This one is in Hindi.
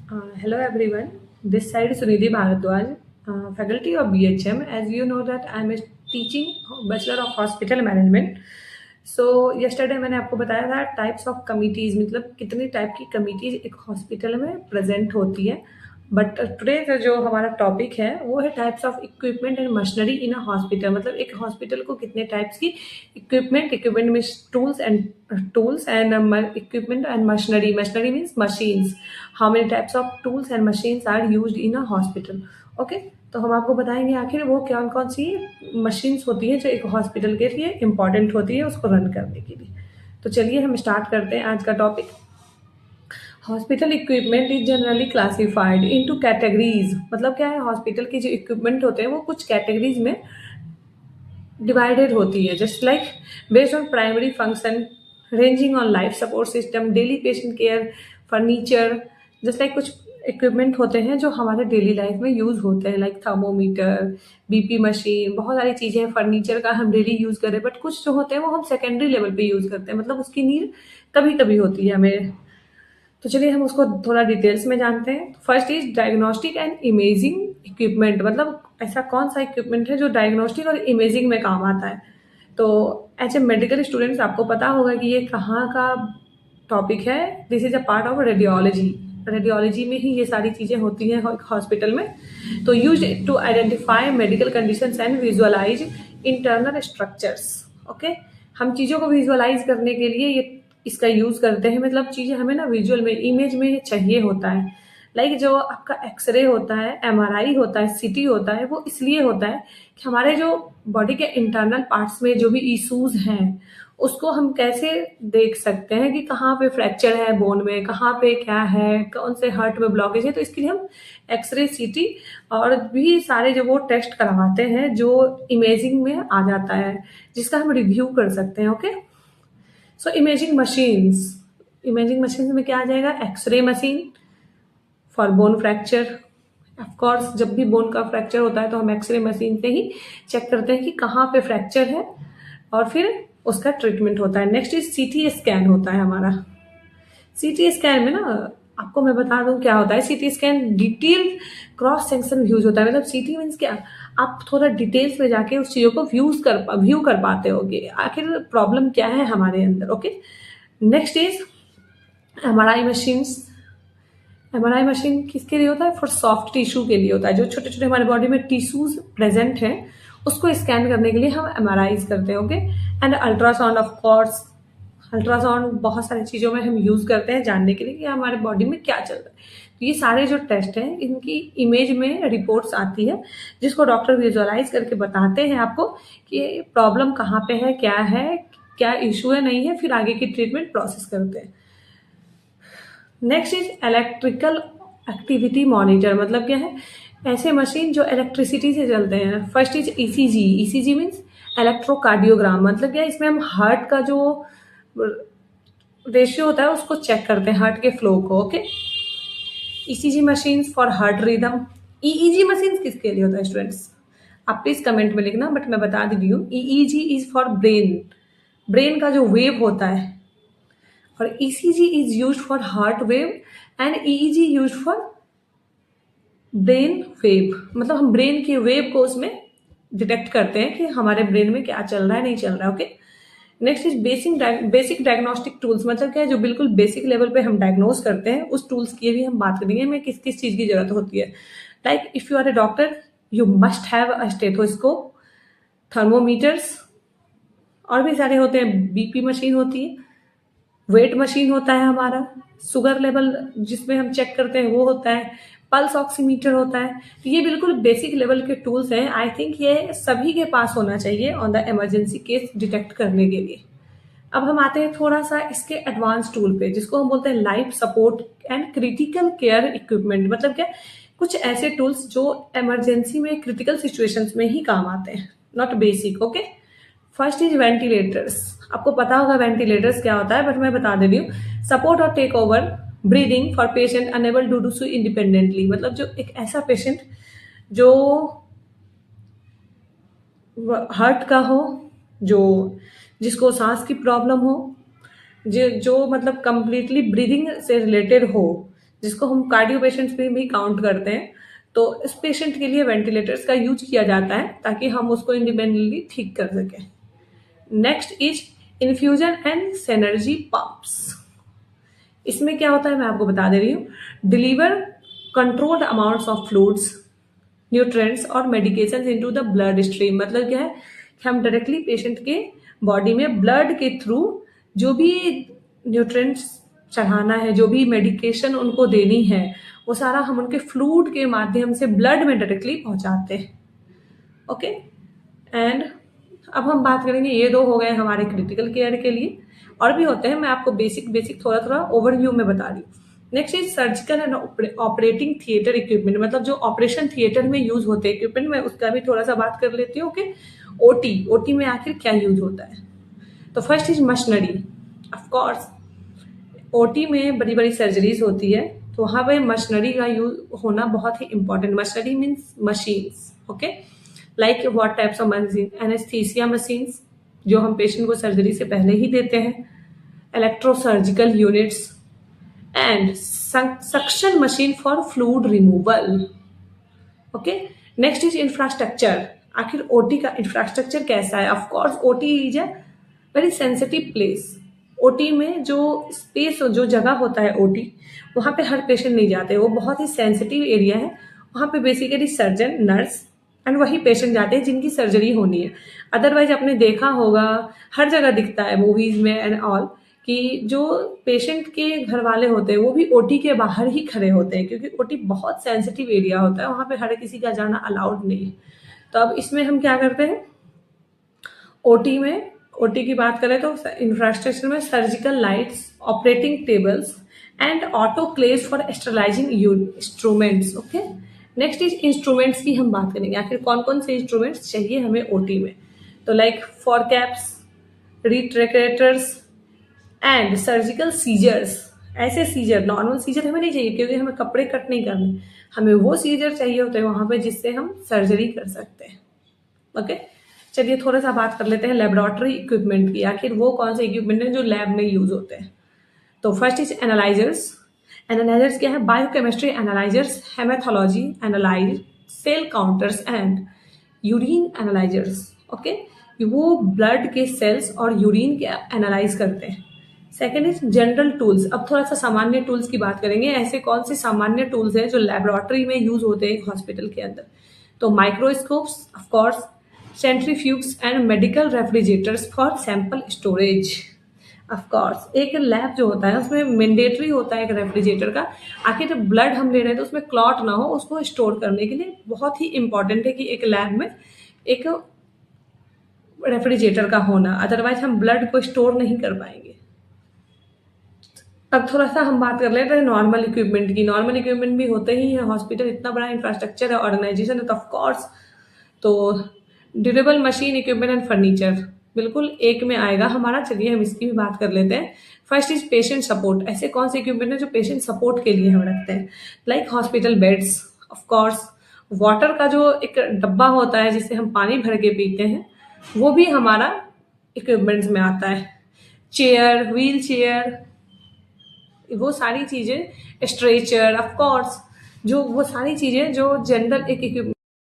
Hello everyone, this side is Sunidhi Bharadwaj, faculty of BHM. As you know that I am teaching Bachelor of Hospital Management. So yesterday मैंने आपको बताया था टाइप्स ऑफ कमिटीज़ मतलब कितनी टाइप की कमिटीज़ एक हॉस्पिटल में प्रेजेंट होती है। बट टुडे का जो हमारा टॉपिक है वो है types of equipment and machinery in a hospital. मतलब एक हॉस्पिटल को कितने टाइप्स की equipment means tools and equipment and machinery means machines. How many types of tools and machines are used in a hospital. Okay, तो हम आपको बताएंगे आखिर वो कौन कौन सी मशीन्स होती हैं जो एक हॉस्पिटल के लिए इम्पॉर्टेंट होती है उसको रन करने के लिए। तो चलिए हम स्टार्ट करते हैं आज का topic. Hospital equipment is generally classified into categories. मतलब क्या है, हॉस्पिटल की जो इक्विपमेंट होते हैं वो कुछ कैटेगरीज में डिवाइडेड होती है। Just like based on primary function ranging on life support system daily patient care furniture. Just like कुछ इक्विपमेंट होते हैं जो हमारे डेली लाइफ में यूज़ होते हैं, लाइक थर्मोमीटर, बीपी मशीन, बहुत सारी चीज़ें हैं। फर्नीचर का हम डेली यूज़ करें, बट कुछ जो होते हैं वो हम सेकेंडरी लेवल पे यूज़ करते हैं, मतलब उसकी नीड कभी कभी होती है हमें। तो चलिए हम उसको थोड़ा डिटेल्स में जानते हैं। First is diagnostic and imaging equipment. मतलब ऐसा कौन सा इक्विपमेंट है जो डायग्नोस्टिक और इमेजिंग में काम आता है। तो एज ए मेडिकल स्टूडेंट्स आपको पता होगा कि ये कहाँ का टॉपिक है। This is a part of radiology. Radiology में ही ये सारी चीज़ें होती हैं हॉस्पिटल में। तो use to identify medical conditions and visualize internal structures. Okay, हम चीज़ों को विजुअलाइज करने के लिए ये इसका यूज़ करते हैं। मतलब चीज़ें हमें ना विजुअल में, इमेज में चाहिए होता है। लाइक जो आपका एक्सरे होता है, एमआरआई होता है, सीटी होता है, वो इसलिए होता है कि हमारे जो बॉडी के इंटरनल पार्ट्स में जो भी इश्यूज हैं उसको हम कैसे देख सकते हैं कि कहाँ पे फ्रैक्चर है बोन में, कहाँ पे क्या है, कौन से हार्ट में ब्लॉकेज है। तो इसके लिए हम एक्सरे, सीटी और भी सारे जो वो टेस्ट करवाते हैं जो इमेजिंग में आ जाता है, जिसका हम रिव्यू कर सकते हैं। ओके, सो इमेजिंग मशीन्स में क्या आ जाएगा? X-ray machine for bone fracture. Of course जब भी बोन का फ्रैक्चर होता है तो हम एक्सरे मशीन से ही चेक करते हैं कि कहाँ पे फ्रैक्चर है और फिर उसका ट्रीटमेंट होता है। नेक्स्ट इज सीटी स्कैन होता है हमारा। सीटी स्कैन में ना आपको मैं बता दूं क्या होता है। CT scan detail cross section views होता है। मतलब सीटी मीन्स क्या, आप थोड़ा डिटेल्स में जाके उस चीजों को व्यू कर पाते होगे आखिर प्रॉब्लम क्या है हमारे अंदर। Okay, next is MRI machines. MRI machine किसके लिए होता है? फॉर सॉफ्ट टिश्यू के लिए होता है। जो छोटे छोटे हमारे बॉडी में टिश्यूज प्रेजेंट हैं उसको स्कैन करने के लिए हम एमआरआई करते हैं। Okay, and ultrasound of course. Ultrasound बहुत सारी चीज़ों में हम यूज़ करते हैं जानने के लिए कि हमारे बॉडी में क्या चल रहा है। तो ये सारे जो टेस्ट हैं इनकी इमेज में रिपोर्ट्स आती है जिसको डॉक्टर विजुअलाइज करके बताते हैं आपको कि प्रॉब्लम कहाँ पे है, क्या इशू है, नहीं है, फिर आगे की ट्रीटमेंट प्रोसेस करते हैं। Next is electrical activity monitor. मतलब क्या है? ऐसे मशीन जो इलेक्ट्रिसिटी से चलते हैं। First is ECG. ECG means electrocardiogram. मतलब क्या है? इसमें हम हार्ट का जो रेशियो होता है उसको चेक करते हैं, हार्ट के फ्लो को। Okay, ECG machine for heart rhythm. EEG machine किसके लिए होता है स्टूडेंट्स? आप प्लीज कमेंट में लिखना, बट मैं बता दी हूँ। EEG is for brain. Brain का जो वेव होता है। और ECG is used for heart wave and EEG used for brain wave. मतलब हम ब्रेन की वेव को उसमें डिटेक्ट करते हैं कि हमारे ब्रेन में क्या चल रहा है, नहीं चल रहा है। Okay, next is basic diagnostic tools. मतलब क्या है? जो बिल्कुल बेसिक लेवल पे हम डायग्नोज करते हैं उस टूल्स की भी हम बात करेंगे। हमें किस किस चीज की जरूरत होती है। Like if you are a doctor you must have a stethoscope, thermometers, और भी सारे होते हैं। बीपी मशीन होती है, वेट मशीन होता है हमारा, शुगर लेवल जिसमें हम चेक करते हैं वो होता है, पल्स ऑक्सीमीटर होता है। तो ये बिल्कुल बेसिक लेवल के टूल्स हैं। आई थिंक ये सभी के पास होना चाहिए on the emergency case detect करने के लिए। अब हम आते हैं थोड़ा सा इसके एडवांस टूल पे जिसको हम बोलते हैं life support and critical care equipment. मतलब क्या? कुछ ऐसे टूल्स जो इमरजेंसी में, क्रिटिकल सिचुएशंस में ही काम आते हैं, not basic. Okay, first is ventilators. आपको पता होगा वेंटिलेटर्स क्या होता है, बट मैं बता दे रही हूँ। सपोर्ट और take over breathing for patient unable to do so independently. मतलब जो एक ऐसा पेशेंट जो हार्ट का हो, जो जिसको सांस की प्रॉब्लम हो, जो मतलब कंप्लीटली ब्रीदिंग से रिलेटेड हो, जिसको हम कार्डियो पेशेंट्स में भी काउंट करते हैं। तो इस पेशेंट के लिए वेंटिलेटर्स का यूज किया जाता है ताकि हम उसको इंडिपेंडेंटली ठीक कर सकें। Next is infusion and syringe pumps. इसमें क्या होता है मैं आपको बता दे रही हूँ। Deliver controlled amounts of fluids, nutrients और medication into the blood stream. मतलब क्या है कि हम डायरेक्टली पेशेंट के बॉडी में ब्लड के थ्रू जो भी न्यूट्रिएंट्स चढ़ाना है, जो भी मेडिकेशन उनको देनी है, वो सारा हम उनके फ्लूइड के माध्यम से ब्लड में डायरेक्टली पहुंचाते हैं। ओके, एंड अब हम बात करेंगे, ये दो हो गए हमारे क्रिटिकल केयर के लिए, और भी होते हैं, मैं आपको बेसिक थोड़ा थोड़ा ओवरव्यू में बता रही हूँ। Next is surgical and operating theatre equipment. मतलब जो ऑपरेशन थिएटर में यूज होते हैं इक्विपमेंट, में उसका भी थोड़ा सा बात कर लेती हूँ। ओके, ओटी में आखिर क्या यूज होता है। तो first is machinery. Of course OT में बड़ी बड़ी सर्जरीज होती है, तो वहां पे मशीनरी का यूज होना बहुत ही important. Machinery means machines. Okay, like what types of machine, anaesthesia machines जो हम पेशेंट को सर्जरी से पहले ही देते हैं, electrosurgical units and suction machine for fluid removal. Okay, next is infrastructure. आखिर ओटी का इंफ्रास्ट्रक्चर कैसा है। Of course OT is a very sensitive place. OT में जो स्पेस, जो जगह होता है ओटी, वहां पे हर पेशेंट नहीं जाते, वो बहुत ही सेंसिटिव एरिया है। वहां पे बेसिकली सर्जन, नर्स एंड वही पेशेंट जाते हैं जिनकी सर्जरी होनी है। अदरवाइज आपने देखा होगा हर जगह दिखता है मूवीज में एंड ऑल, कि जो पेशेंट के घर वाले होते हैं वो भी ओटी के बाहर ही खड़े होते हैं, क्योंकि ओटी बहुत सेंसिटिव एरिया होता है, वहां पे हर किसी का जाना अलाउड नहीं है। तो अब इसमें हम क्या करते हैं, ओटी की बात करें तो इंफ्रास्ट्रक्चर में surgical lights, operating tables and autoclaves for sterilising instruments. Okay, next is instruments की हम बात करेंगे, आखिर कौन कौन से इंस्ट्रूमेंट्स चाहिए हमें ओटी में। तो लाइक फॉरकैप्स, रिट्रैक्टर्स एंड सर्जिकल सीजर्स। ऐसे सीजर, नॉर्मल सीजर हमें नहीं चाहिए क्योंकि हमें कपड़े कट नहीं करने, हमें वो सीजर चाहिए होते हैं वहां पे जिससे हम सर्जरी कर सकते हैं। ओके, चलिए थोड़ा सा बात कर लेते हैं लेबोरेटरी इक्विपमेंट की। आखिर वो कौन से इक्विपमेंट है जो लैब में यूज होते हैं। तो फर्स्ट इज एनालाइजर्स। एनालाइजर्स क्या है, biochemistry analysers, haematology analyse, cell counters and urine analysers. Okay, वो ब्लड के सेल्स और यूरिन के एनालाइज करते हैं। Second is general tools. अब थोड़ा सा सामान्य टूल्स की बात करेंगे, ऐसे कौन से सामान्य टूल्स हैं जो लेबोरेटरी में यूज होते हैं हॉस्पिटल के अंदर। तो microscopes, of course, centrifuges and medical refrigerators for sample storage. Of course एक लैब जो होता है उसमें मैंडेटरी होता है एक रेफ्रिजरेटर का। आखिर जब ब्लड हम ले रहे हैं तो उसमें क्लॉट ना हो, उसको स्टोर करने के लिए बहुत ही इंपॉर्टेंट है कि एक लैब में एक रेफ्रिजरेटर का होना, अदरवाइज हम ब्लड को स्टोर नहीं कर पाएंगे। अब थोड़ा सा हम बात कर लेते हैं नॉर्मल इक्विपमेंट की। नॉर्मल इक्विपमेंट भी होते ही है, हॉस्पिटल इतना बड़ा इंफ्रास्ट्रक्चर है, ऑर्गेनाइजेशन है, तो ऑफकोर्स तो durable machine, equipment and furniture बिल्कुल एक में आएगा हमारा। चलिए हम इसकी भी बात कर लेते हैं। First is patient support. ऐसे कौन से इक्विपमेंट है जो पेशेंट सपोर्ट के लिए हम रखते हैं, like hospital beds, of course water का जो एक डब्बा होता है जिससे हम पानी भर के पीते हैं, वो भी हमारा इक्विपमेंट्स में आता है। चेयर, व्हील चेयर, वो सारी चीजें, स्ट्रेचर, ऑफकोर्स जो वो सारी चीजें जो जनरल एक